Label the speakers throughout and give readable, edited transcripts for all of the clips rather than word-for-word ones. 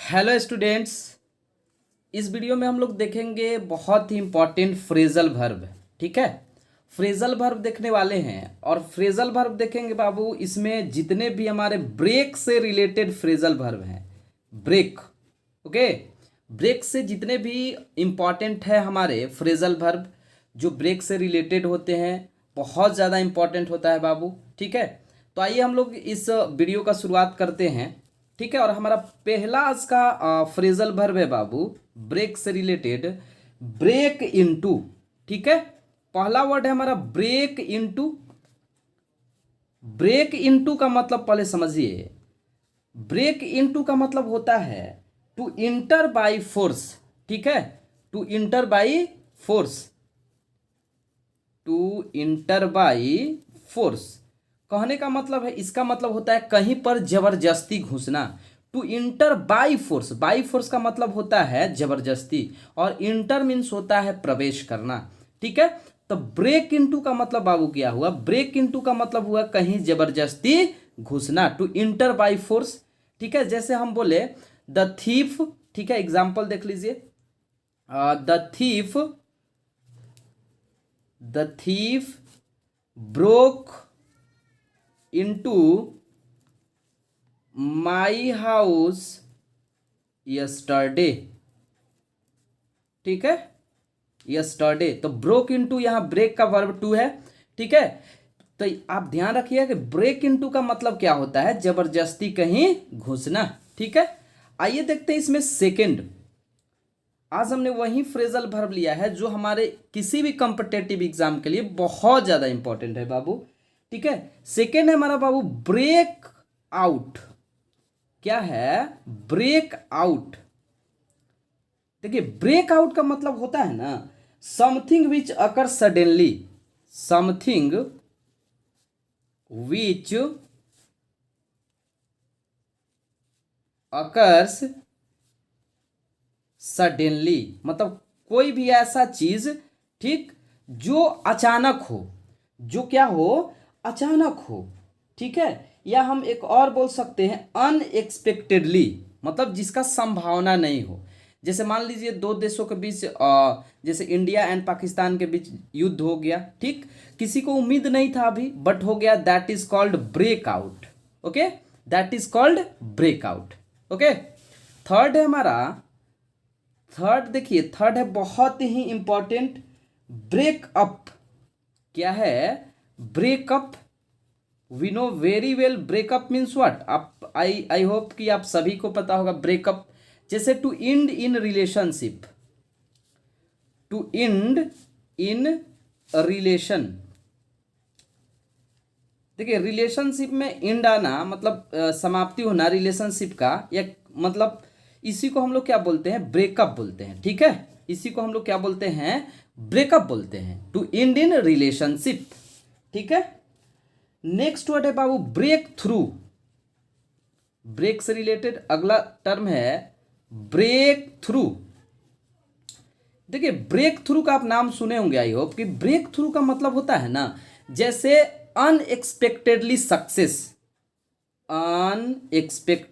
Speaker 1: Hello students. इस video में हम लोग देखेंगे बहुत ही इम्पॉर्टेंट फ्रेजल वर्ब। ठीक है, फ्रेजल वर्ब देखने वाले हैं और फ्रेजल वर्ब देखेंगे बाबू। इसमें जितने भी हमारे ब्रेक से रिलेटेड फ्रेजल वर्ब हैं, ब्रेक, ओके, ब्रेक से जितने भी इम्पॉर्टेंट है हमारे फ्रेजल वर्ब जो ब्रेक से रिलेटेड होते हैं, बहुत ज़्यादा इम्पॉर्टेंट होता है बाबू। ठीक है, तो आइए हम लोग इस वीडियो का शुरुआत करते हैं। ठीक है, और हमारा पहला आज का फ्रेजल वर्ब है बाबू, ब्रेक से रिलेटेड, ब्रेक इनटू। ठीक है, पहला वर्ड है हमारा ब्रेक इनटू। ब्रेक इनटू का मतलब पहले समझिए। ब्रेक इनटू का मतलब होता है टू इंटर बाय फोर्स। ठीक है, to enter by force, to enter by force कहने का मतलब है, इसका मतलब होता है कहीं पर जबरदस्ती घुसना। To enter by force, by force का मतलब होता है जबरदस्ती, और इंटर मीन्स होता है प्रवेश करना। ठीक है, तो ब्रेक इनटू का मतलब बाबू क्या हुआ? ब्रेक इनटू का मतलब हुआ कहीं जबरदस्ती घुसना, टू इंटर बाय फोर्स। ठीक है, जैसे हम बोले द थीफ। ठीक है, एग्जाम्पल देख लीजिए। The thief broke into my house yesterday. ठीक है, यस्टरडे, तो ब्रोक इनटू, यहां ब्रेक का वर्ब टू है। ठीक है, तो आप ध्यान रखिए कि ब्रेक इनटू का मतलब क्या होता है? जबरदस्ती कहीं घुसना। ठीक है, आइए देखते हैं इसमें सेकंड। आज हमने वही फ्रेजल वर्ब लिया है जो हमारे किसी भी कॉम्पिटेटिव एग्जाम के लिए बहुत ज्यादा इंपॉर्टेंट है बाबू। ठीक है, सेकेंड है हमारा बाबू ब्रेक आउट। क्या है? Break out. देखिए, ब्रेक आउट का मतलब होता है ना, something which occur suddenly, something which occurs suddenly, मतलब कोई भी ऐसा चीज, ठीक, जो अचानक हो, जो क्या हो? अचानक हो। ठीक है, या हम एक और बोल सकते हैं अनएक्सपेक्टेडली, मतलब जिसका संभावना नहीं हो। जैसे मान लीजिए दो देशों के बीच, जैसे इंडिया एंड पाकिस्तान के बीच युद्ध हो गया। ठीक, किसी को उम्मीद नहीं था अभी, बट हो गया, that is called breakout. Okay, that is called breakout. Okay, third है हमारा, थर्ड देखिए, थर्ड है बहुत ही इंपॉर्टेंट, ब्रेकअप। क्या है? Breakup. We know very well breakup means what. आप, आई होप कि आप सभी को पता होगा ब्रेकअप। जैसे to end in relationship, to end in relation. देखिए, रिलेशनशिप में इंड आना मतलब समाप्ति होना रिलेशनशिप का, या मतलब इसी को हम लोग क्या बोलते हैं? ब्रेकअप बोलते हैं। ठीक है, इसी को हम लोग क्या बोलते हैं? ब्रेकअप बोलते हैं, टू इंड इन रिलेशनशिप। ठीक है, नेक्स्ट वर्ड है बाबू ब्रेक थ्रू। ब्रेक से रिलेटेड अगला टर्म है ब्रेक थ्रू। देखिए, ब्रेक थ्रू का आप नाम सुने होंगे, आई होप कि ब्रेक थ्रू का मतलब होता है ना, जैसे अनएक्सपेक्टेडली सक्सेस, अनएक्सपेक्टेडली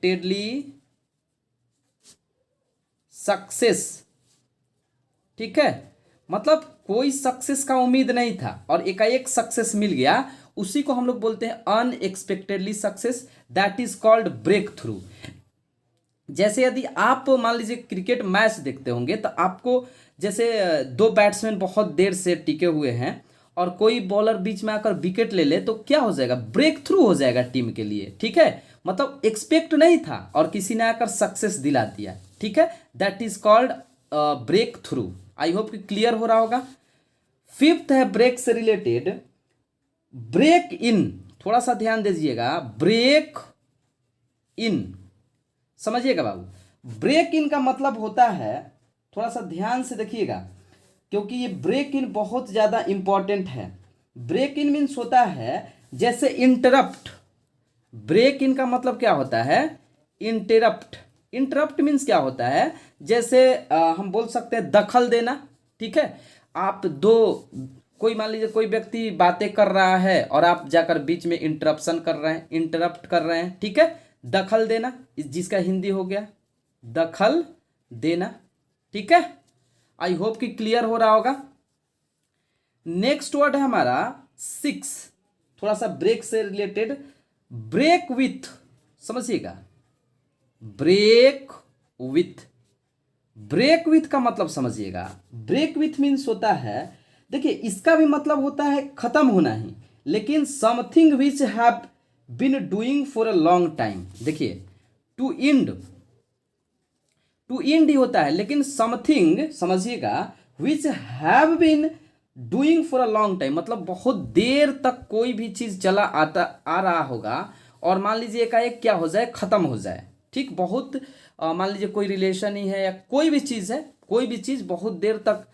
Speaker 1: सक्सेस। ठीक है, मतलब कोई सक्सेस का उम्मीद नहीं था और एकाएक सक्सेस मिल गया, उसी को हम लोग बोलते हैं unexpectedly success, that is called breakthrough. जैसे यदि आप मान लीजिए क्रिकेट मैच देखते होंगे, तो आपको जैसे दो बैट्समैन बहुत देर से टिके हुए हैं और कोई बॉलर बीच में आकर विकेट ले ले, तो क्या हो जाएगा? ब्रेक थ्रू हो जाएगा टीम के लिए। ठीक है, मतलब एक्सपेक्ट नहीं था और किसी ने आकर सक्सेस दिला दिया। ठीक है, that is called breakthrough. I hope कि क्लियर हो रहा होगा। फिफ्थ है ब्रेक से रिलेटेड ब्रेक इन। थोड़ा सा ध्यान दीजिएगा, ब्रेक इन, समझिएगा बाबू। ब्रेक इन का मतलब होता है, थोड़ा सा ध्यान से देखिएगा, क्योंकि ये ब्रेक इन बहुत ज्यादा इंपॉर्टेंट है। ब्रेक इन मीन्स होता है जैसे इंटरप्ट। ब्रेक इन का मतलब क्या होता है? इंटरप्ट। इंटरप्ट मीन्स क्या होता है? जैसे हम बोल सकते हैं दखल देना। ठीक है, आप दो, कोई मान लीजिए कोई व्यक्ति बातें कर रहा है और आप जाकर बीच में इंटरप्शन कर रहे हैं, इंटरप्ट कर रहे हैं। ठीक है, दखल देना, जिसका हिंदी हो गया दखल देना। ठीक है, आई होप कि क्लियर हो रहा होगा। नेक्स्ट वर्ड है हमारा 6, थोड़ा सा ब्रेक से रिलेटेड, ब्रेक विथ। समझिएगा, ब्रेक विथ, ब्रेक विथ का मतलब समझिएगा। ब्रेक विथ मीन्स होता है, देखिए इसका भी मतलब होता है खत्म होना ही, लेकिन something which have been doing for a long time. देखिए टू इंड, टू इंड ही होता है, लेकिन समथिंग समझिएगा which have been doing for a long time, मतलब बहुत देर तक कोई भी चीज चला आता आ रहा होगा और मान लीजिए एकाएक क्या हो जाए, खत्म हो जाए। ठीक, बहुत मान लीजिए कोई रिलेशन ही है या कोई भी चीज है, कोई भी चीज बहुत देर तक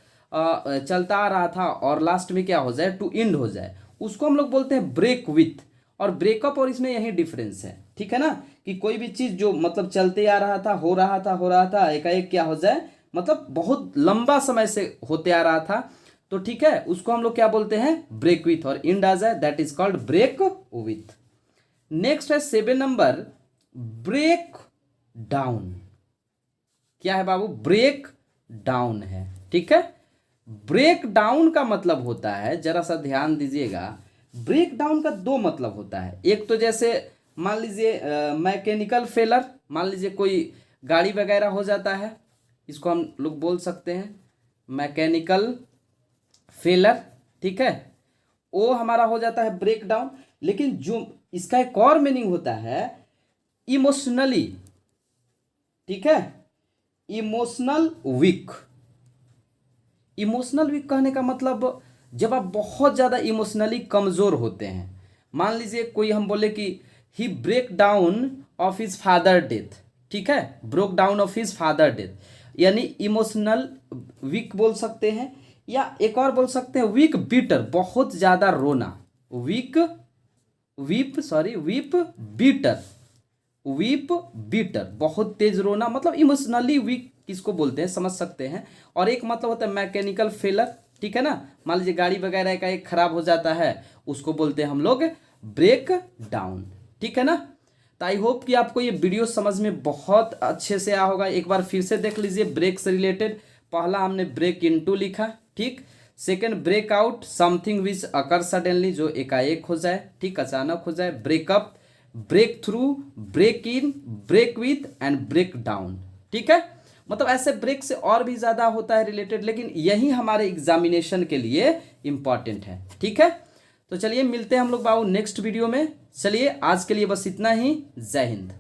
Speaker 1: चलता आ रहा था और लास्ट में क्या हो जाए, टू एंड हो जाए, उसको हम लोग बोलते हैं ब्रेक विथ। और ब्रेकअप और इसमें यही डिफरेंस है। ठीक है ना, कि कोई भी चीज जो मतलब चलते आ रहा था, हो रहा था एकाएक क्या हो जाए, मतलब बहुत लंबा समय से होते आ रहा था, तो ठीक है उसको हम लोग क्या बोलते हैं, ब्रेक विथ, और एंड आ जाए that is called break with. Next है 7 नंबर, ब्रेक डाउन। क्या है बाबू, ब्रेक डाउन है। ठीक है, ब्रेक डाउन का मतलब होता है, जरा सा ध्यान दीजिएगा, ब्रेक डाउन का दो मतलब होता है। एक तो जैसे मान लीजिए मैकेनिकल फेलर, मान लीजिए कोई गाड़ी वगैरह हो जाता है, इसको हम लोग बोल सकते हैं मैकेनिकल फेलर। ठीक है, वो हमारा हो जाता है ब्रेक डाउन। लेकिन जो इसका एक और मीनिंग होता है इमोशनली। ठीक है, इमोशनल वीक। इमोशनल वीक कहने का मतलब जब आप बहुत ज़्यादा इमोशनली कमज़ोर होते हैं। मान लीजिए कोई हम बोले कि he break down of his father death. ठीक है, broke down of his father death, यानी इमोशनल वीक बोल सकते हैं, या एक और बोल सकते हैं वीक बीटर, बहुत ज़्यादा रोना। Weep weep bitter, weep bitter, बहुत तेज रोना, मतलब इमोशनली वीक किसको बोलते हैं समझ सकते हैं। और एक मतलब होता है मैकेनिकल फेलर। ठीक है ना, मान लीजिए गाड़ी वगैरह का एक खराब हो जाता है, उसको बोलते हैं हम लोग ब्रेक डाउन। ठीक है ना, तो आई होप कि आपको ये वीडियो समझ में बहुत अच्छे से आया होगा। एक बार फिर से देख लीजिए, ब्रेक से रिलेटेड पहला हमने ब्रेक इनटू लिखा। ठीक, second break out, something which occur suddenly, जो एकाएक हो जाए, ठीक, अचानक हो जाए। Breakup, breakthrough, break in, break with and break down. ठीक है, मतलब ऐसे ब्रेक से और भी ज़्यादा होता है रिलेटेड, लेकिन यही हमारे एग्जामिनेशन के लिए इंपॉर्टेंट है। ठीक है, तो चलिए मिलते हैं हम लोग बाबू नेक्स्ट वीडियो में। चलिए आज के लिए बस इतना ही, जय हिंद।